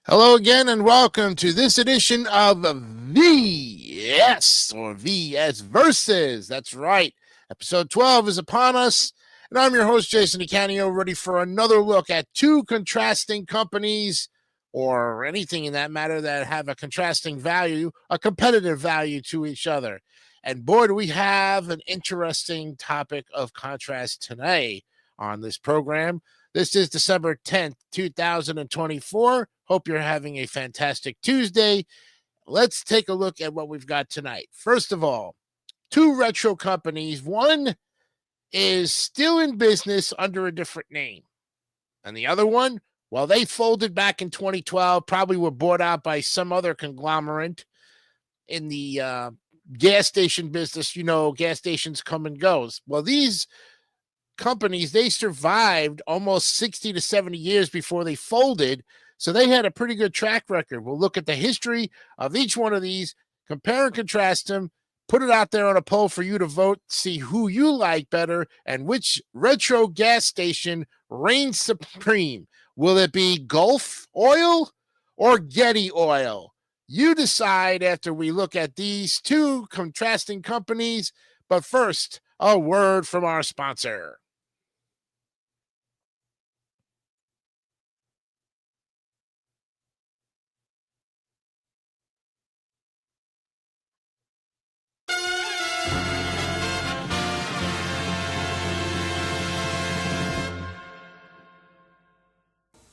Hello again, and welcome to this edition of VS or VS Versus. That's right. Episode 12 is upon us, and I'm your host, Jason DeCanio, ready for another look at two contrasting companies or anything in that matter that have a contrasting value, a competitive value to each other. And boy, do we have an interesting topic of contrast tonight on this program. This is December 10th, 2024. Hope you're having a fantastic Tuesday. Let's take a look at what we've got tonight. First of all, two retro companies. One is still in business under a different name. And the other one, well, they folded back in 2012, probably were bought out by some other conglomerate in the gas station business. You know, gas stations come and goes. Well, these companies, they survived almost 60 to 70 years before they folded, so they had a pretty good track record. We'll look at the history of each one of these, compare and contrast them, put it out there on a poll for you to vote, see who you like better and which retro gas station reigns supreme. Will it be Gulf Oil or Getty Oil? You decide after we look at these two contrasting companies. But first, a word from our sponsor.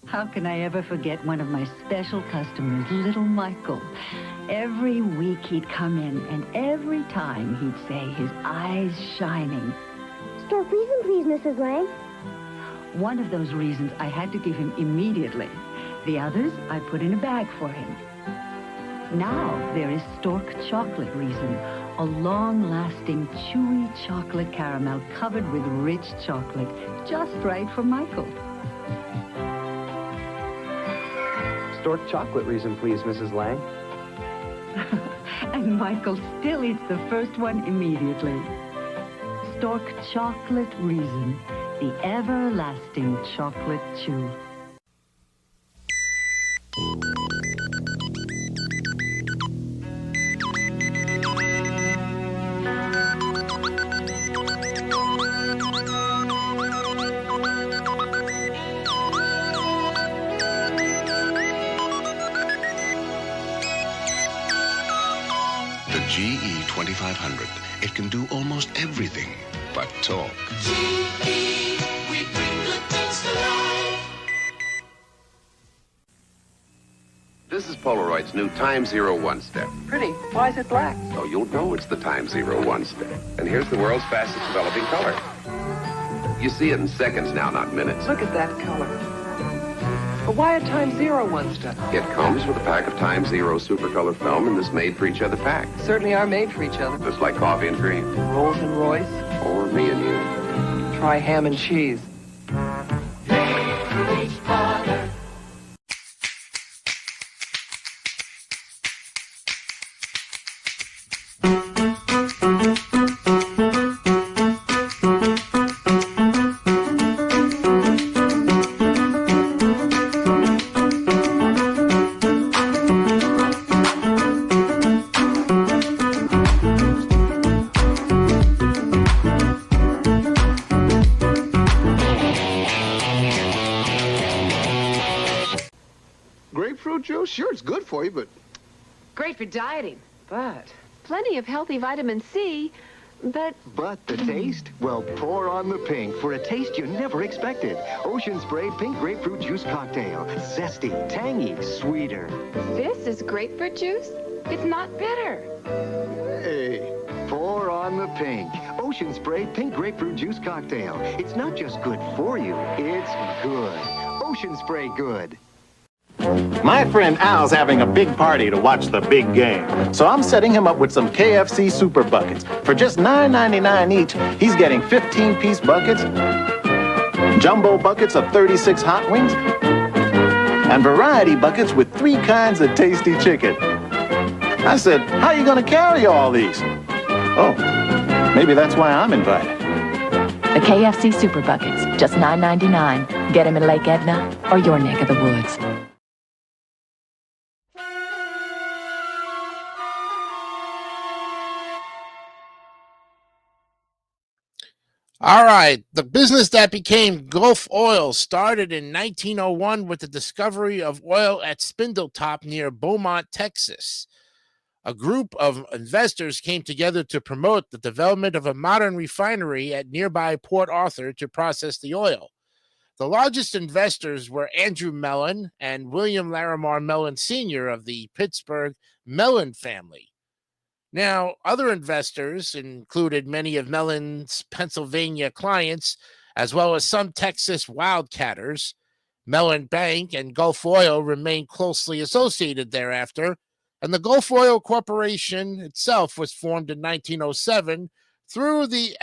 How can I ever forget one of my special customers, little Michael? Every week he'd come in, and every time he'd say, his eyes shining. Store reason, please, Mrs. Lang. One of those reasons I had to give him immediately. The others I put in a bag for him. Now there is Stork Chocolate Reason, a long-lasting, chewy chocolate caramel covered with rich chocolate, just right for Michael. Stork Chocolate Reason, please, Mrs. Lang. And Michael still eats the first one immediately. Stork Chocolate Reason, the everlasting chocolate chew. GE 2500. It can do almost everything but talk. GE, we bring good things to life. This is Polaroid's new Time Zero One Step. Pretty. Why is it black? So you'll know it's the Time Zero One Step. And here's the world's fastest developing color. You see it in seconds now, not minutes. Look at that color. But why a Time Zero One Step? It comes with a pack of Time Zero Supercolor film in this made-for-each-other pack. Certainly are made for each other. Just like coffee and cream. Rolls and Royce. Or me and you. Try ham and cheese. Grapefruit juice? Sure, it's good for you, but... Great for dieting. But Plenty of healthy vitamin C, but But the taste? Well, pour on the pink for a taste you never expected. Ocean Spray Pink Grapefruit Juice Cocktail. Zesty, tangy, sweeter. this is grapefruit juice. It's not bitter. Hey, pour on the pink. Ocean Spray Pink Grapefruit Juice Cocktail. It's not just good for you, it's good. Ocean Spray good. My friend Al's having a big party to watch the big game. So I'm setting him up with some KFC Super Buckets. For just $9.99 each, he's getting 15-piece buckets, jumbo buckets of 36 hot wings, and variety buckets with 3 kinds of tasty chicken. I said, how are you going to carry all these? Oh, maybe that's why I'm invited. The KFC Super Buckets, just $9.99. Get them in Lake Edna or your neck of the woods. All right. The business that became Gulf Oil started in 1901 with the discovery of oil at Spindletop near Beaumont, Texas. A group of investors came together to promote the development of a modern refinery at nearby Port Arthur to process the oil. The largest investors were Andrew Mellon and William Larimer Mellon Sr. of the Pittsburgh Mellon family. Now, other investors included many of Mellon's Pennsylvania clients, as well as some Texas wildcatters. Mellon Bank and Gulf Oil remained closely associated thereafter, and the Gulf Oil Corporation itself was formed in 1907 through the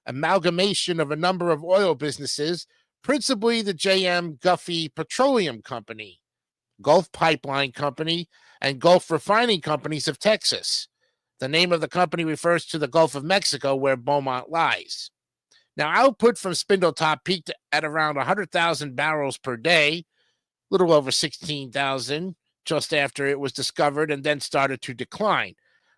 amalgamation of a number of oil businesses, principally the J.M. Guffey Petroleum Company, Gulf Pipeline Company, and Gulf Refining Companies of Texas. The name of the company refers to the Gulf of Mexico, where Beaumont lies. Now, output from Spindletop peaked at around 100,000 barrels per day, little over 16,000, just after it was discovered, and then started to decline.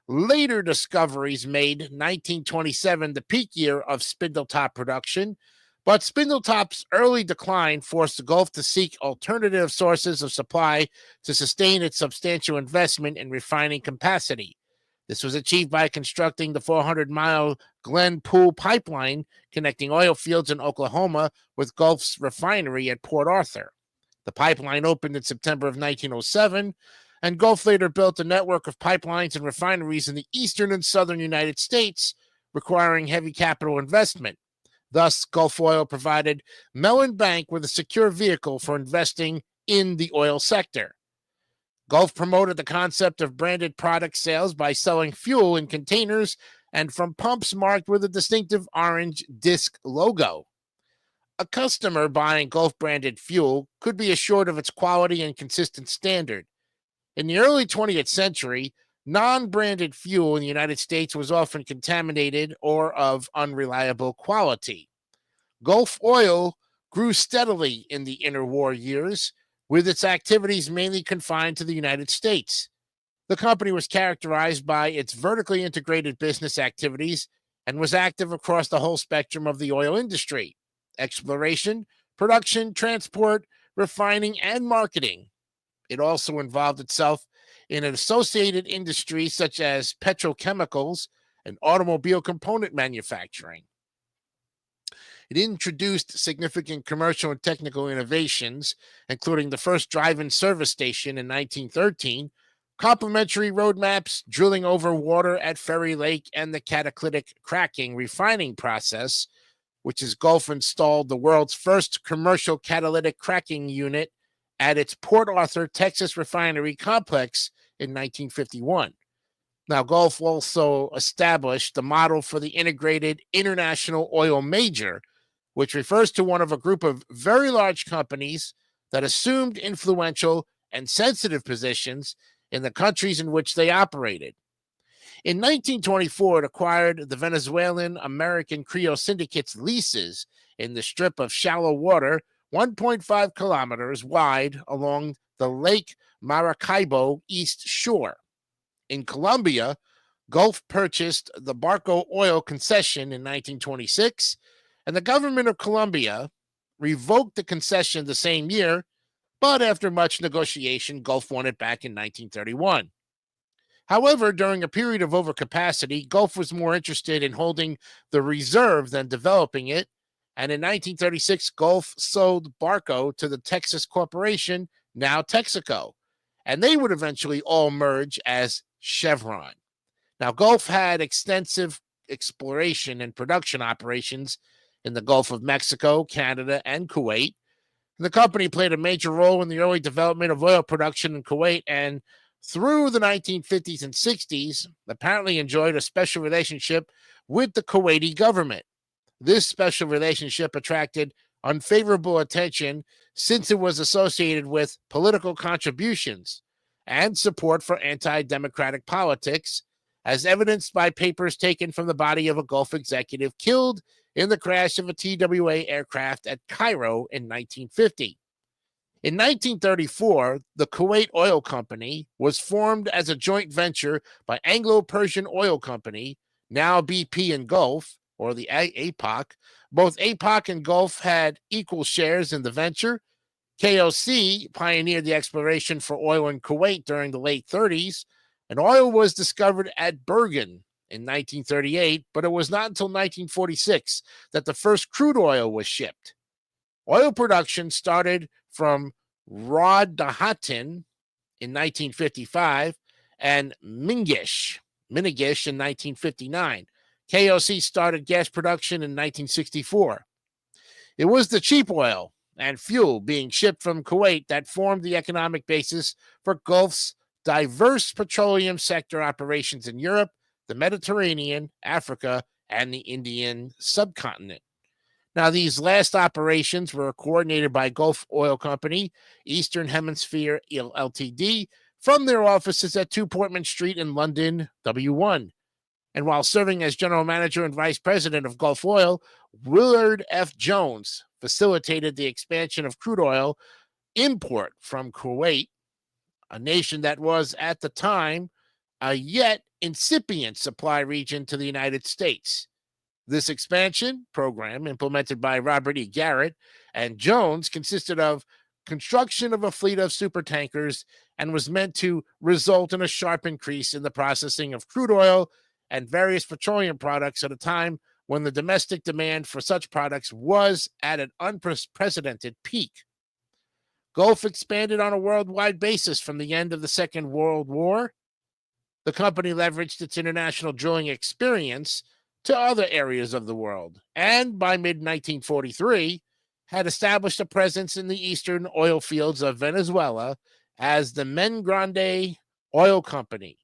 Later discoveries made 1927 the peak year of Spindletop production, but Spindletop's early decline forced the Gulf to seek alternative sources of supply to sustain its substantial investment in refining capacity. This was achieved by constructing the 400-mile Glen Pool pipeline connecting oil fields in Oklahoma with Gulf's refinery at Port Arthur. The pipeline opened in September of 1907, and Gulf later built a network of pipelines and refineries in the eastern and southern United States, requiring heavy capital investment. Thus, Gulf Oil provided Mellon Bank with a secure vehicle for investing in the oil sector. Gulf promoted the concept of branded product sales by selling fuel in containers and from pumps marked with a distinctive orange disc logo. A customer buying Gulf-branded fuel could be assured of its quality and consistent standard. In the early 20th century, non-branded fuel in the United States was often contaminated or of unreliable quality. Gulf Oil grew steadily in the interwar years, with its activities mainly confined to the United States. The company was characterized by its vertically integrated business activities and was active across the whole spectrum of the oil industry: exploration, production, transport, refining, and marketing. It also involved itself in associated industries such as petrochemicals and automobile component manufacturing. It introduced significant commercial and technical innovations, including the first drive-in service station in 1913, complimentary road maps, drilling over water at Ferry Lake, and the catalytic cracking refining process, which is Gulf installed the world's first commercial catalytic cracking unit at its Port Arthur, Texas refinery complex in 1951. Now, Gulf also established the model for the integrated international oil major, which refers to one of a group of very large companies that assumed influential and sensitive positions in the countries in which they operated. In 1924, it acquired the Venezuelan American Creole Syndicate's leases in the strip of shallow water 1.5 kilometers wide along the Lake Maracaibo east shore. In Colombia, Gulf purchased the Barco Oil concession in 1926, and the government of Colombia revoked the concession the same year, but after much negotiation, Gulf won it back in 1931. However, during a period of overcapacity, Gulf was more interested in holding the reserve than developing it, and in 1936, Gulf sold Barco to the Texas Corporation, now Texaco, and they would eventually all merge as Chevron. Now, Gulf had extensive exploration and production operations in the Gulf of Mexico, Canada, and Kuwait. The company played a major role in the early development of oil production in Kuwait, and through the 1950s and 60s, apparently enjoyed a special relationship with the Kuwaiti government. This special relationship attracted unfavorable attention since it was associated with political contributions and support for anti-democratic politics, as evidenced by papers taken from the body of a Gulf executive killed in the crash of a TWA aircraft at Cairo in 1950. In 1934, the Kuwait Oil Company was formed as a joint venture by Anglo-Persian Oil Company, now BP and Gulf, or the APOC. Both APOC and Gulf had equal shares in the venture. KOC pioneered the exploration for oil in Kuwait during the late 30s, and oil was discovered at Bergen in 1938, but it was not until 1946 that the first crude oil was shipped. Oil production started from Rod Dahatin in 1955 and Minigish in 1959. KOC started gas production in 1964. It was the cheap oil and fuel being shipped from Kuwait that formed the economic basis for Gulf's diverse petroleum sector operations in Europe, the Mediterranean, Africa, and the Indian subcontinent. Now, these last operations were coordinated by Gulf Oil Company, Eastern Hemisphere Ltd, from their offices at 2 Portman Street in London, W1. And while serving as general manager and vice president of Gulf Oil, Willard F. Jones facilitated the expansion of crude oil import from Kuwait, a nation that was, at the time, a yet incipient supply region to the United States. This expansion program, implemented by Robert E. Garrett and Jones, consisted of construction of a fleet of supertankers and was meant to result in a sharp increase in the processing of crude oil and various petroleum products at a time when the domestic demand for such products was at an unprecedented peak. Gulf expanded on a worldwide basis from the end of the Second World War. The company leveraged its international drilling experience to other areas of the world, and by mid-1943, had established a presence in the eastern oil fields of Venezuela as the Men Grande Oil Company.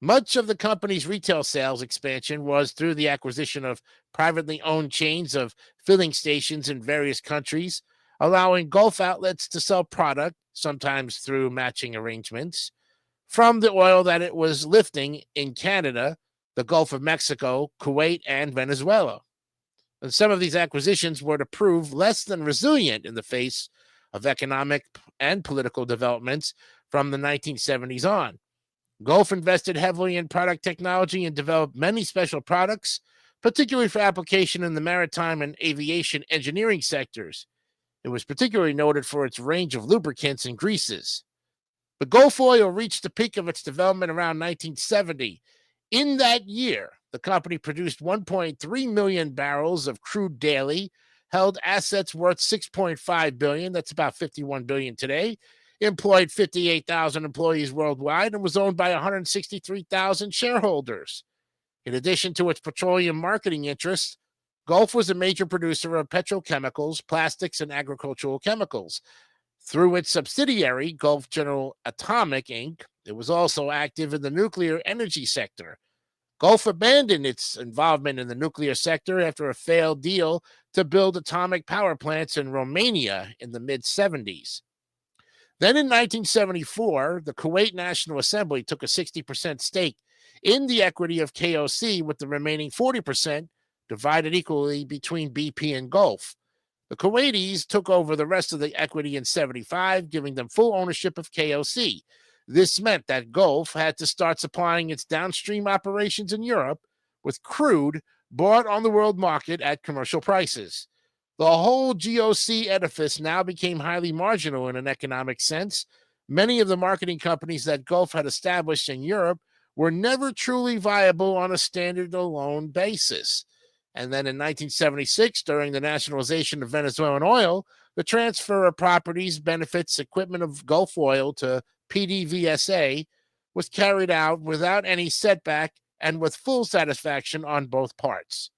Much of the company's retail sales expansion was through the acquisition of privately owned chains of filling stations in various countries, allowing Gulf outlets to sell product, sometimes through matching arrangements, from the oil that it was lifting in Canada, the Gulf of Mexico, Kuwait, and Venezuela. And some of these acquisitions were to prove less than resilient in the face of economic and political developments from the 1970s on. Gulf invested heavily in product technology and developed many special products, particularly for application in the maritime and aviation engineering sectors. It was particularly noted for its range of lubricants and greases. But Gulf Oil reached the peak of its development around 1970. In that year, the company produced 1.3 million barrels of crude daily, held assets worth $6.5 billion, that's about $51 billion today, employed 58,000 employees worldwide, and was owned by 163,000 shareholders. In addition to its petroleum marketing interests, Gulf was a major producer of petrochemicals, plastics, and agricultural chemicals. Through its subsidiary, Gulf General Atomic, Inc., it was also active in the nuclear energy sector. Gulf abandoned its involvement in the nuclear sector after a failed deal to build atomic power plants in Romania in the mid-70s. Then in 1974, the Kuwait National Assembly took a 60% stake in the equity of KOC, with the remaining 40% divided equally between BP and Gulf. The Kuwaitis took over the rest of the equity in 75, giving them full ownership of KOC. This meant that Gulf had to start supplying its downstream operations in Europe with crude bought on the world market at commercial prices. The whole GOC edifice now became highly marginal in an economic sense. Many of the marketing companies that Gulf had established in Europe were never truly viable on a standalone basis. And then in 1976, during the nationalization of Venezuelan oil, the transfer of properties, benefits, equipment of Gulf Oil to PDVSA was carried out without any setback and with full satisfaction on both parts.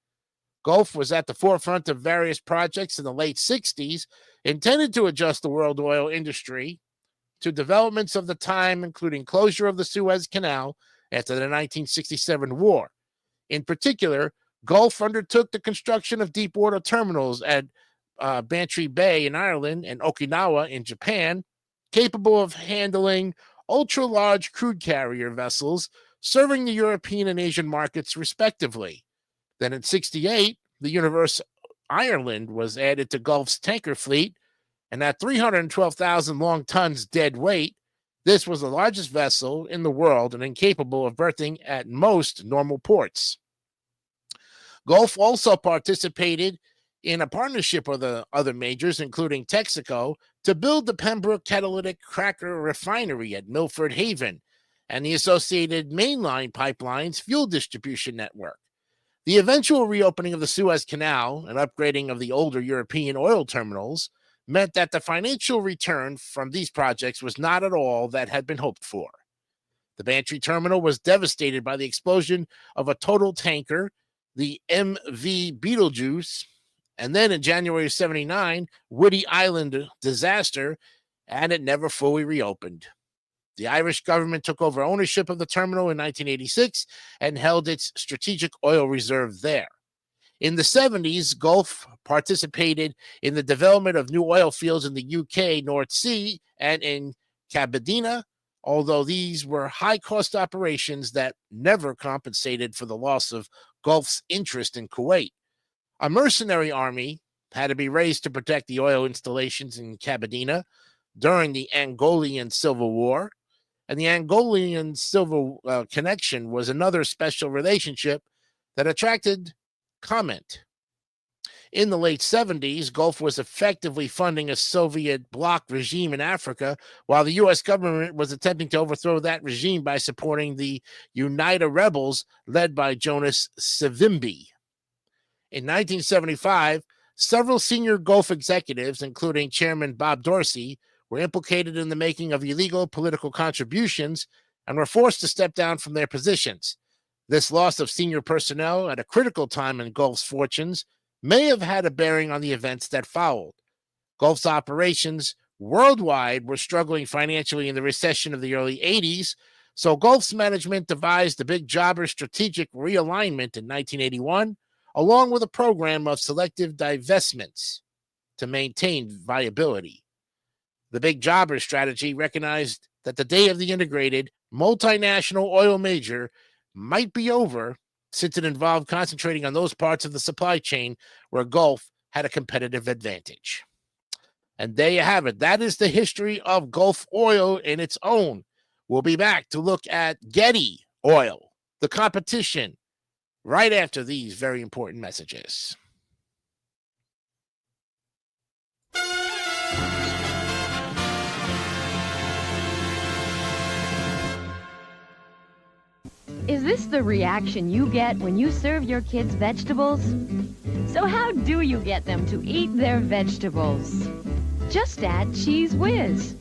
Gulf was at the forefront of various projects in the late 60s intended to adjust the world oil industry to developments of the time, including closure of the Suez Canal after the 1967 war. In particular, Gulf undertook the construction of deepwater terminals at Bantry Bay in Ireland and Okinawa in Japan, capable of handling ultra-large crude carrier vessels serving the European and Asian markets respectively. Then in 68, the Universe Ireland was added to Gulf's tanker fleet, and at 312,000 long tons dead weight, this was the largest vessel in the world and incapable of berthing at most normal ports. Gulf also participated in a partnership with the other majors, including Texaco, to build the Pembroke catalytic cracker refinery at Milford Haven and the associated mainline pipelines fuel distribution network. The eventual reopening of the Suez Canal and upgrading of the older European oil terminals meant that the financial return from these projects was not at all that had been hoped for. The Bantry terminal was devastated by the explosion of a total tanker, the MV Beetlejuice, and then in January of 79, Woody Island disaster, and it never fully reopened. The Irish government took over ownership of the terminal in 1986 and held its strategic oil reserve there. In the 70s, Gulf participated in the development of new oil fields in the UK North Sea and in Cabedina, although these were high-cost operations that never compensated for the loss of Gulf's interest in Kuwait. A mercenary army had to be raised to protect the oil installations in Cabedina during the Angolian Civil War, and the Angolian Civil connection was another special relationship that attracted comment. In the late 70s, Gulf was effectively funding a Soviet bloc regime in Africa, while the U.S. government was attempting to overthrow that regime by supporting the UNITA rebels led by Jonas Savimbi. In 1975, several senior Gulf executives, including Chairman Bob Dorsey, were implicated in the making of illegal political contributions and were forced to step down from their positions. This loss of senior personnel at a critical time in Gulf's fortunes may have had a bearing on the events that followed. Gulf's operations worldwide were struggling financially in the recession of the early 80s, so Gulf's management devised the Big Jobber strategic realignment in 1981, along with a program of selective divestments to maintain viability. The Big Jobber strategy recognized that the day of the integrated multinational oil major might be over, since it involved concentrating on those parts of the supply chain where Gulf had a competitive advantage. And there you have it. That is the history of Gulf oil in its own. We'll be back to look at Getty Oil, the competition, right after these very important messages. Is this the reaction you get when you serve your kids vegetables? So how do you get them to eat their vegetables? Just add Cheese Whiz.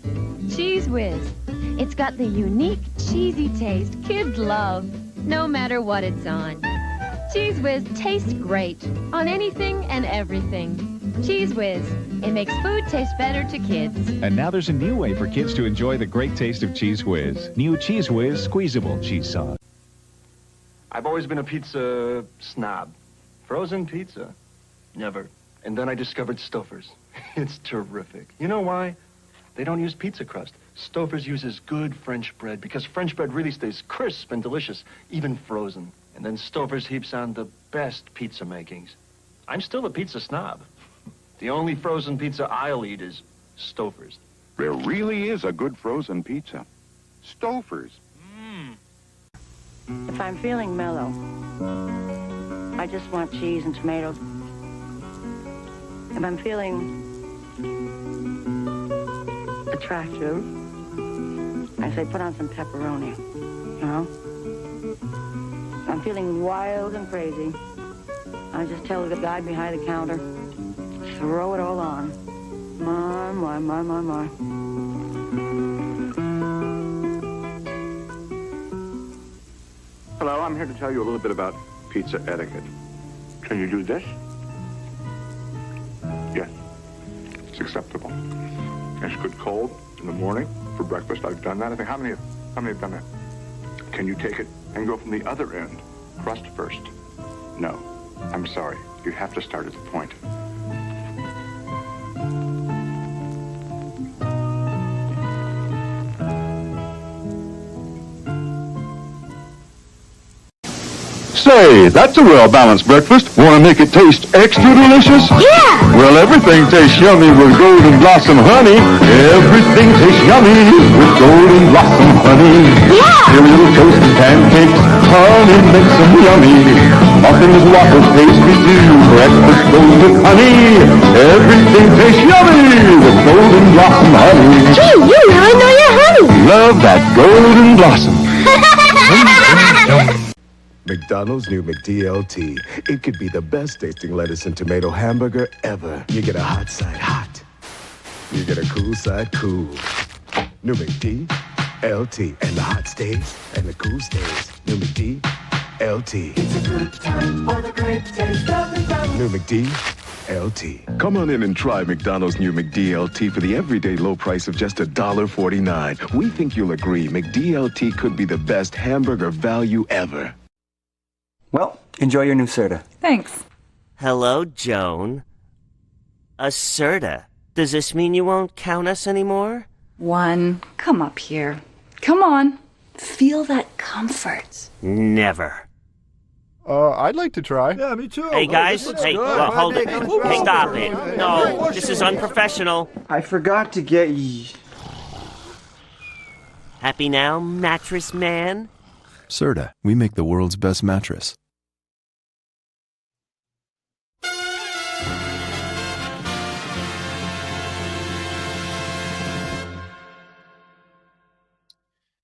Cheese Whiz. It's got the unique cheesy taste kids love, no matter what it's on. Cheese Whiz tastes great on anything and everything. Cheese Whiz. It makes food taste better to kids. And now there's a new way for kids to enjoy the great taste of Cheese Whiz. New Cheese Whiz squeezable cheese sauce. I've always been a pizza snob. Frozen pizza? Never. And then I discovered Stouffer's. It's terrific. You know why? They don't use pizza crust. Stouffer's uses good French bread because French bread really stays crisp and delicious, even frozen. And then Stouffer's heaps on the best pizza makings. I'm still a pizza snob. The only frozen pizza I'll eat is Stouffer's. There really is a good frozen pizza. Stouffer's. If I'm feeling mellow, I just want cheese and tomatoes. If I'm feeling attractive, I say put on some pepperoni, you know? If I'm feeling wild and crazy, I just tell the guy behind the counter, throw it all on. My. Hello, I'm here to tell you a little bit about pizza etiquette. Can you do this? Yes, it's acceptable. It's good cold in the morning for breakfast. I've done that. I think how many have done that? Can you take it and go from the other end, crust first? No, I'm sorry. You have to start at the point. Say, that's a well-balanced breakfast. Want to make it taste extra delicious? Yeah! Well, everything tastes yummy with Golden Blossom honey. Everything tastes yummy with Golden Blossom honey. Yeah! Cereal, toast, and pancakes, honey makes them yummy. Muffins, waffles, pastry too. Breakfast goes with honey. Everything tastes yummy with Golden Blossom honey. Gee, you really know your honey. Love that Golden Blossom. McDonald's new McDLT. It could be the best tasting lettuce and tomato hamburger ever. You get a hot side hot. You get a cool side cool. New McDLT. And the hot stays and the cool stays. New McDLT. It's a good time for the great taste of McDonald's. New McDLT. Come on in and try McDonald's new McDLT for the everyday low price of just $1.49. We think you'll agree McDLT could be the best hamburger value ever. Well, enjoy your new soda. Thanks. Hello, Joan. A Serta. Does this mean you won't count us anymore? One, come up here. Come on. Feel that comfort. Never. I'd like to try. Yeah, me too. Hey, guys. Hey, well, hold it. Hey, stop it. No, this is unprofessional. I forgot to get ye. Happy now, mattress man? Serta, we make the world's best mattress.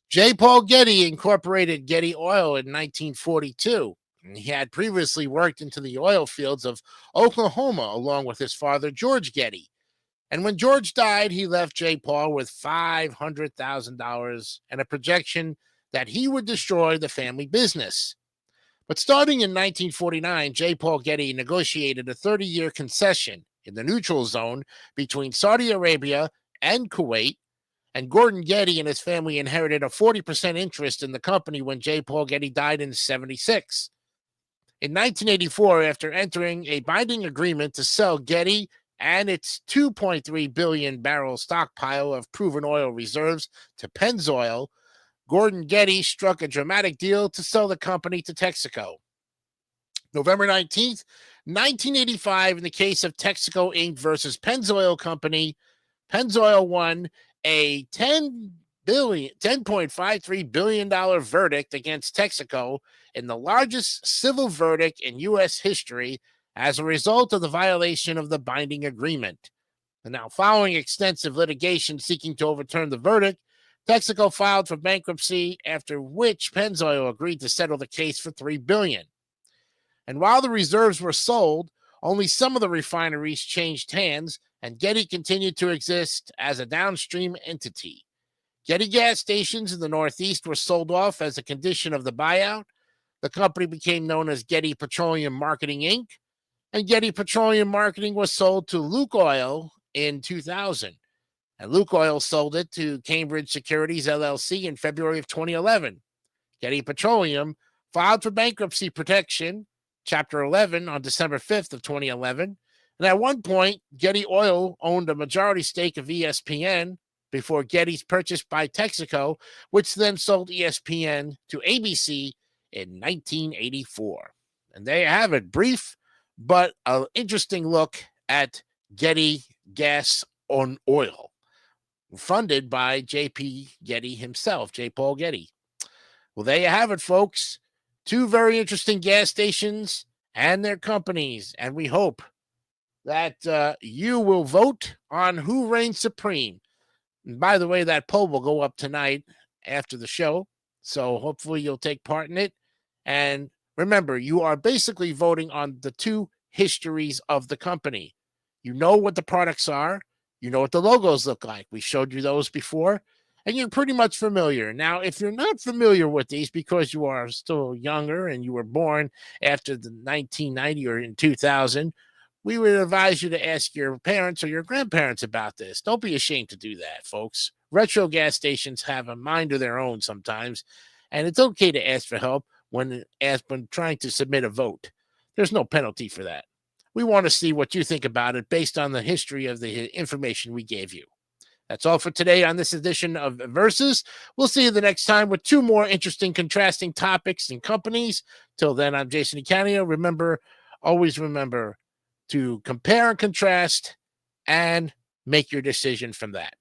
J. Paul Getty incorporated Getty Oil in 1942. And he had previously worked into the oil fields of Oklahoma along with his father, George Getty. And when George died, he left J. Paul with $500,000 and a projection that he would destroy the family business. But starting in 1949, J. Paul Getty negotiated a 30-year concession in the neutral zone between Saudi Arabia and Kuwait, and Gordon Getty and his family inherited a 40% interest in the company when J. Paul Getty died in 1976. In 1984, after entering a binding agreement to sell Getty and its 2.3 billion barrel stockpile of proven oil reserves to Pennzoil, Gordon Getty struck a dramatic deal to sell the company to Texaco. November 19th, 1985, in the case of Texaco Inc. versus Pennzoil Company, Pennzoil won a $10.53 billion verdict against Texaco in the largest civil verdict in U.S. history as a result of the violation of the binding agreement. And now, following extensive litigation seeking to overturn the verdict, Texaco filed for bankruptcy, after which Pennzoil agreed to settle the case for $3 billion. And while the reserves were sold, only some of the refineries changed hands, and Getty continued to exist as a downstream entity. Getty gas stations in the Northeast were sold off as a condition of the buyout. The company became known as Getty Petroleum Marketing, Inc., and Getty Petroleum Marketing was sold to Lukoil in 2000. And Lukoil sold it to Cambridge Securities, LLC in February of 2011. Getty Petroleum filed for bankruptcy protection, Chapter 11, on December 5th of 2011. And at one point, Getty Oil owned a majority stake of ESPN before Getty's purchased by Texaco, which then sold ESPN to ABC in 1984. And there you have it. Brief, but an interesting look at Getty Gas on Oil, funded by J.P. Getty himself, J. Paul Getty. Well, there you have it, folks. Two very interesting gas stations and their companies. And we hope that you will vote on who reigns supreme. And by the way, that poll will go up tonight after the show. So hopefully you'll take part in it. And remember, you are basically voting on the two histories of the company. You know what the products are. You know what the logos look like. We showed you those before. And you're pretty much familiar. Now, if you're not familiar with these because you are still younger and you were born after the 1990 or in 2000, we would advise you to ask your parents or your grandparents about this. Don't be ashamed to do that, folks. Retro gas stations have a mind of their own sometimes, and it's okay to ask for help when trying to submit a vote. There's no penalty for that. We want to see what you think about it based on the history of the information we gave you. That's all for today on this edition of Versus. We'll see you the next time with two more interesting, contrasting topics and companies. Till then, I'm Jason Icanio. Always remember to compare and contrast and make your decision from that.